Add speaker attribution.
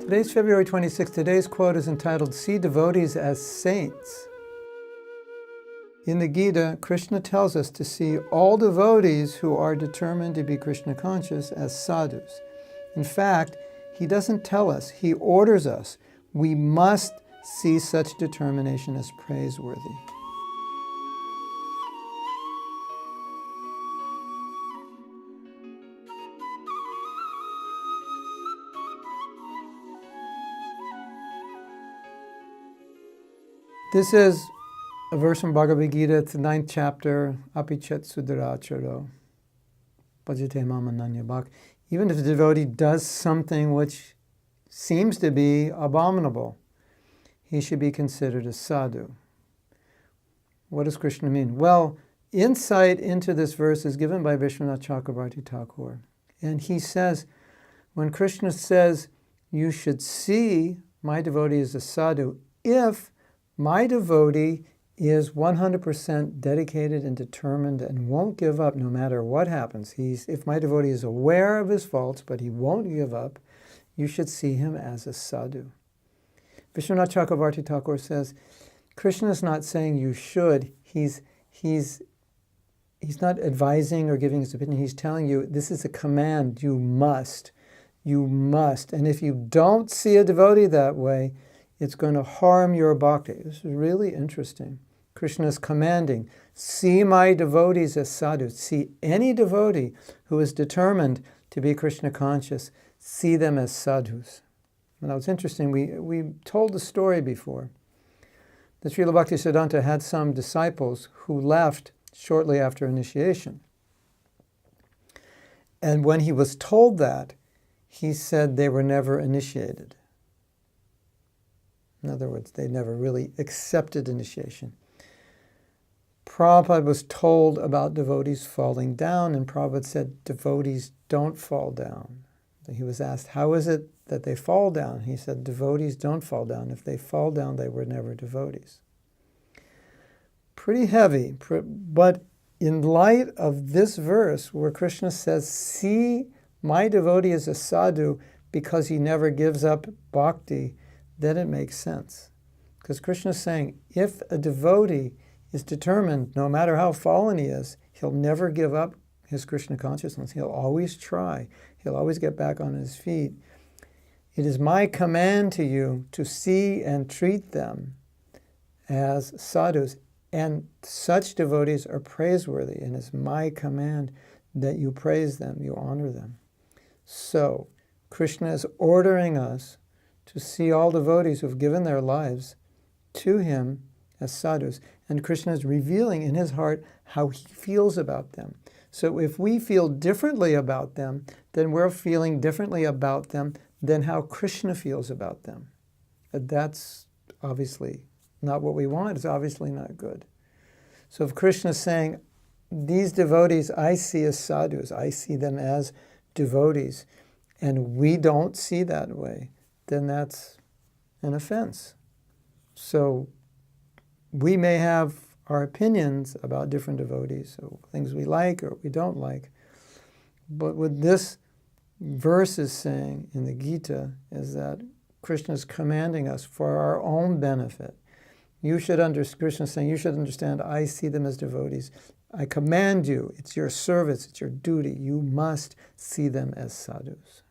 Speaker 1: Today's February 26th. Today's quote is entitled, "See devotees as saints." In the Gita, Krishna tells us to see all devotees who are determined to be Krishna conscious as sadhus. In fact, he doesn't tell us, he orders us. We must see such determination as praiseworthy. This is a verse from Bhagavad Gita, it's the 9th chapter, Apichet Sudaracharo, Bhajate Mama Nanya Bhak. Even if the devotee does something which seems to be abominable, he should be considered a sadhu. What does Krishna mean? Well, insight into this verse is given by Vishwanath Chakravarti Thakur. And he says, when Krishna says, you should see my devotee as a sadhu, if my devotee is 100% dedicated and determined and won't give up no matter what happens. If my devotee is aware of his faults, but he won't give up, you should see him as a sadhu. Vishwanath Chakravarti Thakur says, Krishna is not saying you should. He's not advising or giving his opinion. He's telling you this is a command. You must. You must. And if you don't see a devotee that way, it's going to harm your bhakti. This is really interesting. Krishna is commanding, see my devotees as sadhus. See any devotee who is determined to be Krishna conscious, see them as sadhus. Now it's interesting, we told the story before. The Srila Bhaktisiddhanta had some disciples who left shortly after initiation. And when he was told that, he said they were never initiated. In other words, they never really accepted initiation. Prabhupada was told about devotees falling down, and Prabhupada said, devotees don't fall down. He was asked, how is it that they fall down? He said, devotees don't fall down. If they fall down, they were never devotees. Pretty heavy, but in light of this verse where Krishna says, see my devotee as a sadhu because he never gives up bhakti, then it makes sense. Because Krishna is saying, if a devotee is determined, no matter how fallen he is, he'll never give up his Krishna consciousness. He'll always try. He'll always get back on his feet. It is my command to you to see and treat them as sadhus. And such devotees are praiseworthy. And it's my command that you praise them, you honor them. So, Krishna is ordering us to see all devotees who have given their lives to him as sadhus. And Krishna is revealing in his heart how he feels about them. So if we feel differently about them, then we're feeling differently about them than how Krishna feels about them. That's obviously not what we want. It's obviously not good. So if Krishna is saying, these devotees I see as sadhus, I see them as devotees, and we don't see that way, then that's an offense. So we may have our opinions about different devotees, so things we like or we don't like. But what this verse is saying in the Gita is that Krishna is commanding us for our own benefit. Krishna is saying, you should understand, I see them as devotees. I command you, it's your service, it's your duty. You must see them as sadhus.